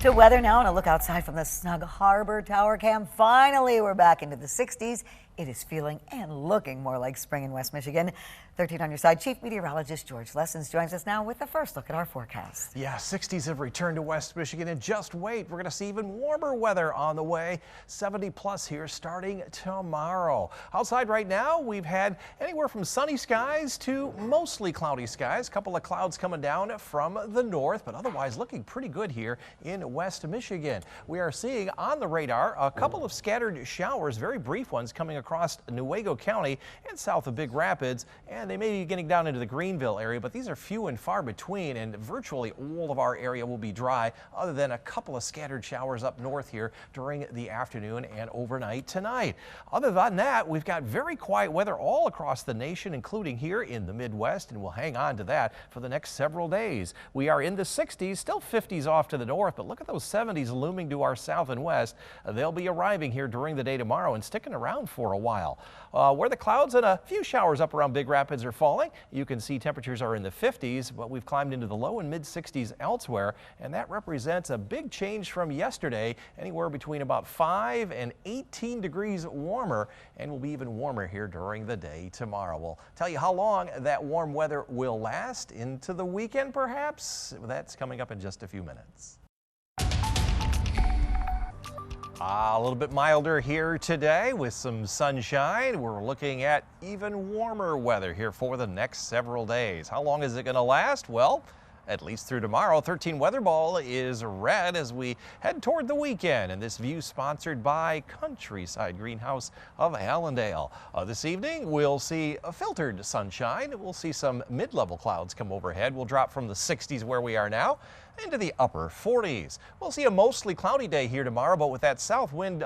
To weather now and a look outside from the Snug Harbor Tower Cam. Finally, we're back into the 60s. It is feeling and looking more like spring in West Michigan. 13 on your side, Chief Meteorologist George Lessons joins us now with the first look at our forecast. Yeah, 60s have returned to West Michigan, and just wait, we're going to see even warmer weather on the way. 70 plus here starting tomorrow. Outside right now, we've had anywhere from sunny skies to mostly cloudy skies. A couple of clouds coming down from the north, but otherwise looking pretty good here in West Michigan. We are seeing on the radar a couple of scattered showers, very brief ones coming across Newaygo County and south of Big Rapids, and they may be getting down into the Greenville area, but these are few and far between, and virtually all of our area will be dry other than a couple of scattered showers up north here during the afternoon and overnight tonight. Other than that, we've got very quiet weather all across the nation, including here in the Midwest, and we'll hang on to that for the next several days. We are in the 60s, still 50s off to the north, but look at those 70s looming to our south and west. They'll be arriving here during the day tomorrow and sticking around for a while. Where the clouds and a few showers up around Big Rapids are falling, you can see temperatures are in the 50s, but we've climbed into the low and mid 60s elsewhere, and that represents a big change from yesterday, anywhere between about 5 and 18 degrees warmer, and will be even warmer here during the day tomorrow. We'll tell you how long that warm weather will last into the weekend, perhaps. That's coming up in just a few minutes. A little bit milder here today with some sunshine. We're looking at even warmer weather here for the next several days. How long is it going to last? Well, at least through tomorrow. 13 Weather Ball is red as we head toward the weekend, and this view sponsored by Countryside Greenhouse of Allendale. This evening we'll see a filtered sunshine. We'll see some mid-level clouds come overhead. We'll drop from the 60s where we are now into the upper 40s. We'll see a mostly cloudy day here tomorrow, but with that south wind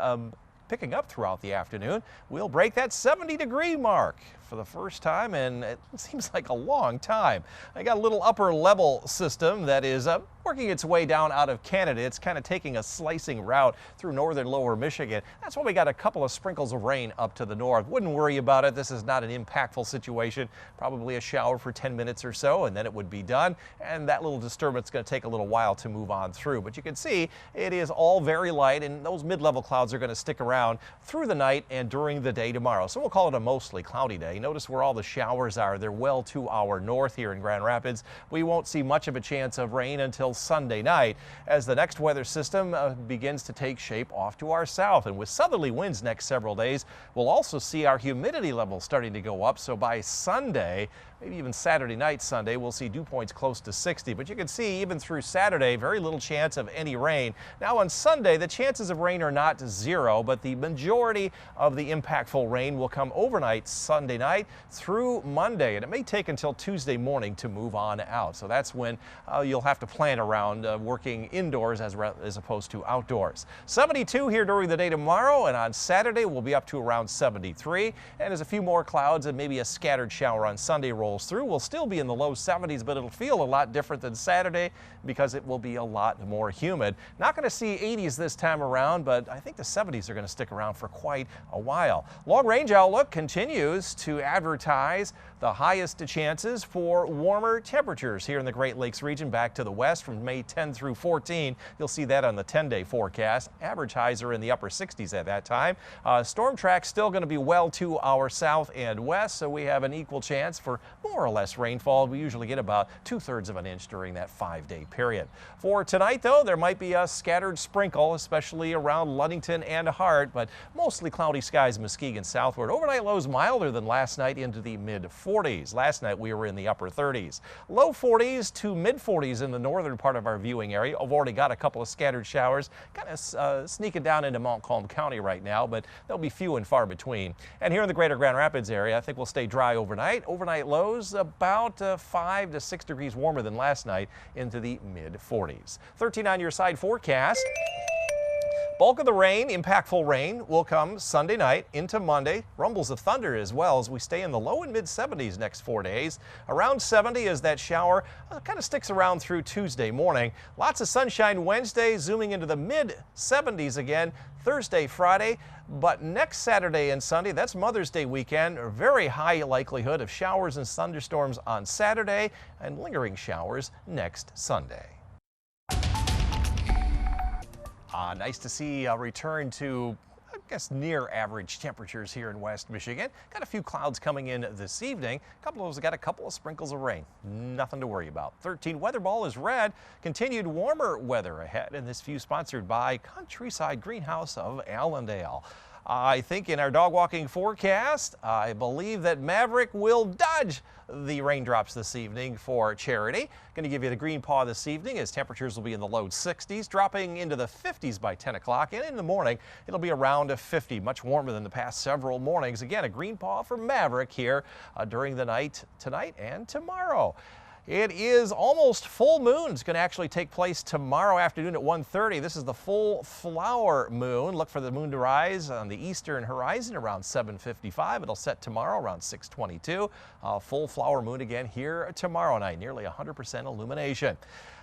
picking up throughout the afternoon, we'll break that 70-degree mark for the first time, and it seems like a long time. I got a little upper level system that is working its way down out of Canada. It's kind of taking a slicing route through northern lower Michigan. That's why we got a couple of sprinkles of rain up to the north. Wouldn't worry about it. This is not an impactful situation. Probably a shower for 10 minutes or so, and then it would be done. And that little disturbance is going to take a little while to move on through. But you can see it is all very light, and those mid-level clouds are going to stick around through the night and during the day tomorrow. So we'll call it a mostly cloudy day. Notice where all the showers are. They're well to our north here in Grand Rapids. We won't see much of a chance of rain until Sunday night as the next weather system begins to take shape off to our south. And with southerly winds next several days, we'll also see our humidity levels starting to go up. So by Sunday, maybe even Saturday night, Sunday, we'll see dew points close to 60. But you can see even through Saturday, very little chance of any rain. Now on Sunday, the chances of rain are not zero, but the majority of the impactful rain will come overnight Sunday night through Monday, and it may take until Tuesday morning to move on out. So that's when you'll have to plan around working indoors as opposed to outdoors. 72 here during the day tomorrow, and on Saturday we'll be up to around 73. And as a few more clouds and maybe a scattered shower on Sunday rolls through, we'll still be in the low 70s, but it'll feel a lot different than Saturday because it will be a lot more humid. Not going to see 80s this time around, but I think the 70s are going to stick around for quite a while. Long range outlook continues to advertise the highest chances for warmer temperatures here in the Great Lakes region back to the west from May 10 through 14. You'll see that on the 10-day forecast. Average highs are in the upper 60s at that time. Storm track still going to be well to our south and west, so we have an equal chance for more or less rainfall. We usually get about 2/3 of an inch during that 5-day period. For tonight, though, there might be a scattered sprinkle, especially around Ludington and Hart, but mostly cloudy skies Muskegon southward. Overnight lows milder than last night into the mid-40s. Last night we were in the upper 30s. Low 40s to mid-40s in the northern part of our viewing area. I've already got a couple of scattered showers kind of sneaking down into Montcalm County right now, but they'll be few and far between. And here in the greater Grand Rapids area, I think we'll stay dry overnight. Overnight lows about 5 to 6 degrees warmer than last night into the mid-40s. 13 on your side forecast. Bulk of the rain, impactful rain, will come Sunday night into Monday. Rumbles of thunder as well as we stay in the low and mid 70s next 4 days. Around 70 as that shower kind of sticks around through Tuesday morning. Lots of sunshine Wednesday, zooming into the mid 70s again Thursday, Friday. But next Saturday and Sunday, that's Mother's Day weekend, a very high likelihood of showers and thunderstorms on Saturday and lingering showers next Sunday. Nice to see a return to, I guess, near average temperatures here in West Michigan. Got a few clouds coming in this evening. A couple of those got a couple of sprinkles of rain. Nothing to worry about. 13 weather ball is red. Continued warmer weather ahead, and this view sponsored by Countryside Greenhouse of Allendale. I think in our dog walking forecast, I believe that Maverick will dodge the raindrops this evening for Charity. Going to give you the green paw this evening as temperatures will be in the low 60s, dropping into the 50s by 10 o'clock. And in the morning, it'll be around 50, much warmer than the past several mornings. Again, a green paw for Maverick here during the night tonight and tomorrow. It is almost full moon. It's going to actually take place tomorrow afternoon at 1:30. This is the full flower moon. Look for the moon to rise on the eastern horizon around 7:55. It'll set tomorrow around 6:22. Full flower moon again here tomorrow night. Nearly 100% illumination.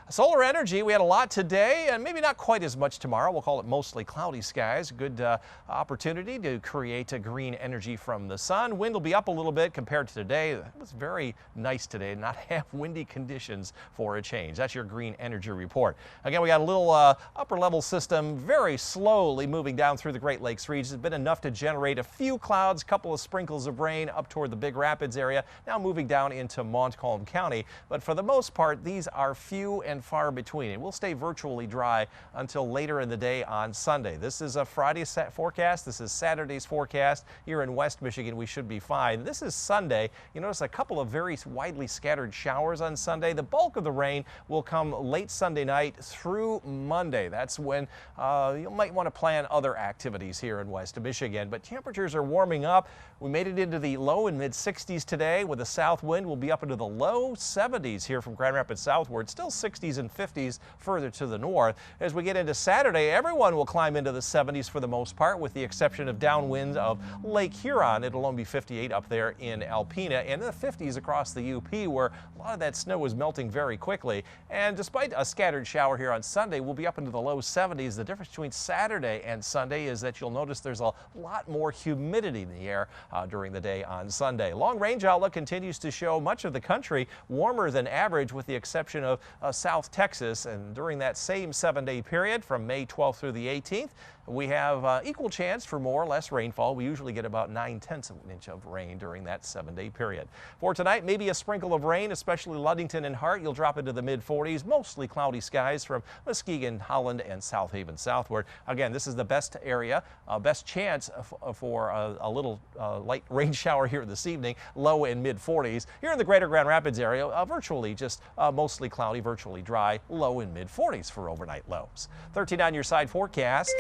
Solar energy, we had a lot today and maybe not quite as much tomorrow. We'll call it mostly cloudy skies. Good opportunity to create a green energy from the sun. Wind will be up a little bit compared to today. It was very nice today, not have windy conditions for a change. That's your green energy report. Again, we got a little upper level system very slowly moving down through the Great Lakes region. It's been enough to generate a few clouds, a couple of sprinkles of rain up toward the Big Rapids area, now moving down into Montcalm County. But for the most part, these are few and far between. It will stay virtually dry until later in the day on Sunday. This is a Friday forecast. This is Saturday's forecast. Here in West Michigan, we should be fine. This is Sunday. You notice a couple of very widely scattered showers on Sunday. The bulk of the rain will come late Sunday night through Monday. That's when you might want to plan other activities here in West Michigan. But temperatures are warming up. We made it into the low and mid 60s today with a south wind. We'll be up into the low 70s here from Grand Rapids southward. Still 60s and 50s further to the north. As we get into Saturday, everyone will climb into the 70s for the most part, with the exception of downwind of Lake Huron. It'll only be 58 up there in Alpena, and the 50s across the UP, where a lot of that snow is melting very quickly. And despite a scattered shower here on Sunday, we'll be up into the low 70s. The difference between Saturday and Sunday is that you'll notice there's a lot more humidity in the air during the day on Sunday. Long range outlook continues to show much of the country warmer than average, with the exception of South Texas. And during that same 7-day period from May 12th through the 18th, we have equal chance for more or less rainfall. We usually get about 9/10 of an inch of rain during that 7-day period. For tonight, maybe a sprinkle of rain, especially Ludington and Hart. You'll drop into the mid 40s, mostly cloudy skies from Muskegon, Holland, and South Haven southward. Again, this is the best area, best chance for a little light rain shower here this evening, low and mid 40s. Here in the greater Grand Rapids area, virtually just mostly cloudy, virtually dry, low and mid 40s for overnight lows. 13 on your side forecast.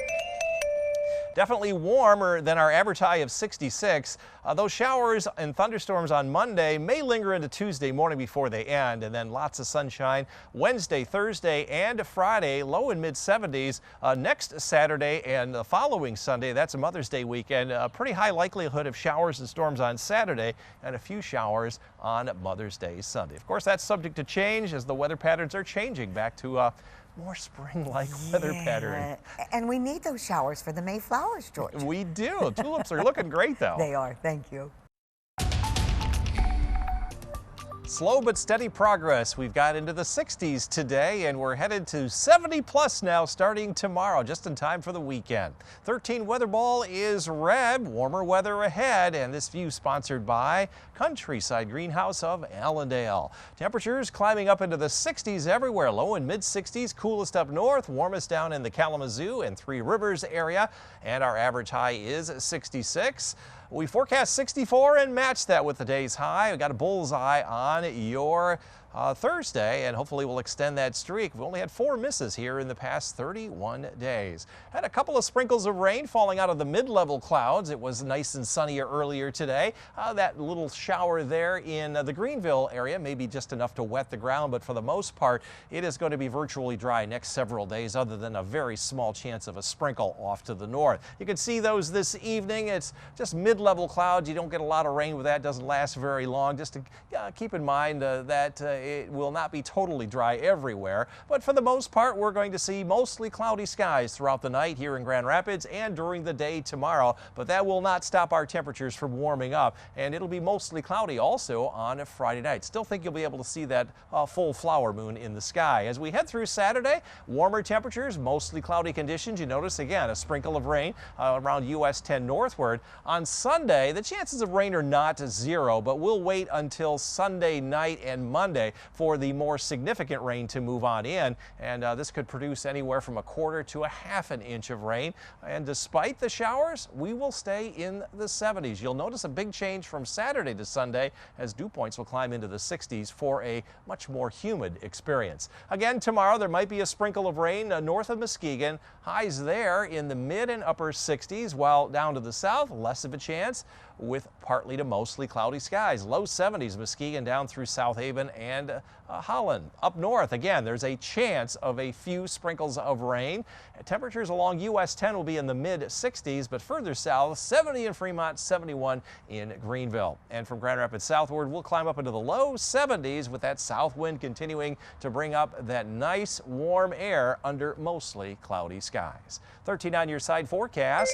Definitely warmer than our average high of 66. Those showers and thunderstorms on Monday may linger into Tuesday morning before they end, and then lots of sunshine Wednesday, Thursday, and Friday, low and mid 70s. Next Saturday and the following Sunday, that's a Mother's Day weekend, a pretty high likelihood of showers and storms on Saturday, and a few showers on Mother's Day Sunday. Of course, that's subject to change as the weather patterns are changing back to more spring-like weather pattern. And we need those showers for the May flowers, George. We do. Tulips are looking great, though. They are. Thank you. Slow but steady progress. We've got into the 60s today, and we're headed to 70 plus now starting tomorrow, just in time for the weekend. 13 weather ball is red, warmer weather ahead, and this view sponsored by Countryside Greenhouse of Allendale. Temperatures climbing up into the 60s everywhere, low and mid 60s, coolest up north, warmest down in the Kalamazoo and Three Rivers area, and our average high is 66. We forecast 64 and match that with the day's high. We got a bullseye on your Thursday, and hopefully we'll extend that streak. We've only had 4 misses here in the past 31 days. Had a couple of sprinkles of rain falling out of the mid-level clouds. It was nice and sunny earlier today. That little shower there in the Greenville area may be just enough to wet the ground, but for the most part, it is going to be virtually dry next several days, other than a very small chance of a sprinkle off to the north. You can see those this evening. It's just mid mid-level clouds. You don't get a lot of rain with that. Doesn't last very long. Just to keep in mind that it will not be totally dry everywhere. But for the most part, we're going to see mostly cloudy skies throughout the night here in Grand Rapids and during the day tomorrow. But that will not stop our temperatures from warming up. And it'll be mostly cloudy also on Friday night. Still think you'll be able to see that full flower moon in the sky. As we head through Saturday, warmer temperatures, mostly cloudy conditions. You notice again a sprinkle of rain around US 10 northward. On Sunday, the chances of rain are not zero, but we'll wait until Sunday night and Monday for the more significant rain to move on in. And this could produce anywhere from a quarter to a half an inch of rain. And despite the showers, we will stay in the 70s. You'll notice a big change from Saturday to Sunday as dew points will climb into the 60s for a much more humid experience. Again, tomorrow there might be a sprinkle of rain north of Muskegon. Highs there in the mid and upper 60s, while down to the south, less of a chance with partly to mostly cloudy skies. Low 70s, Muskegon down through South Haven and Holland. Up north, again, there's a chance of a few sprinkles of rain. Temperatures along US 10 will be in the mid 60s, but further south, 70 in Fremont, 71 in Greenville. And from Grand Rapids southward, we'll climb up into the low 70s with that south wind continuing to bring up that nice warm air under mostly cloudy skies. 13 on your side forecast.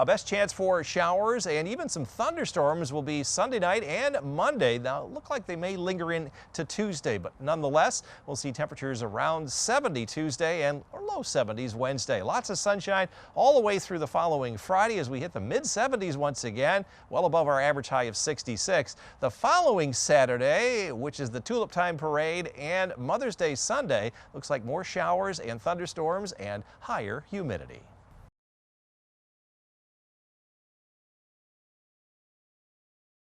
Best chance for showers and even some thunderstorms will be Sunday night and Monday. Now, look like they may linger into Tuesday, but nonetheless, we'll see temperatures around 70 Tuesday and low 70s Wednesday. Lots of sunshine all the way through the following Friday as we hit the mid 70s once again, well above our average high of 66. The following Saturday, which is the Tulip Time Parade, and Mother's Day Sunday, looks like more showers and thunderstorms and higher humidity.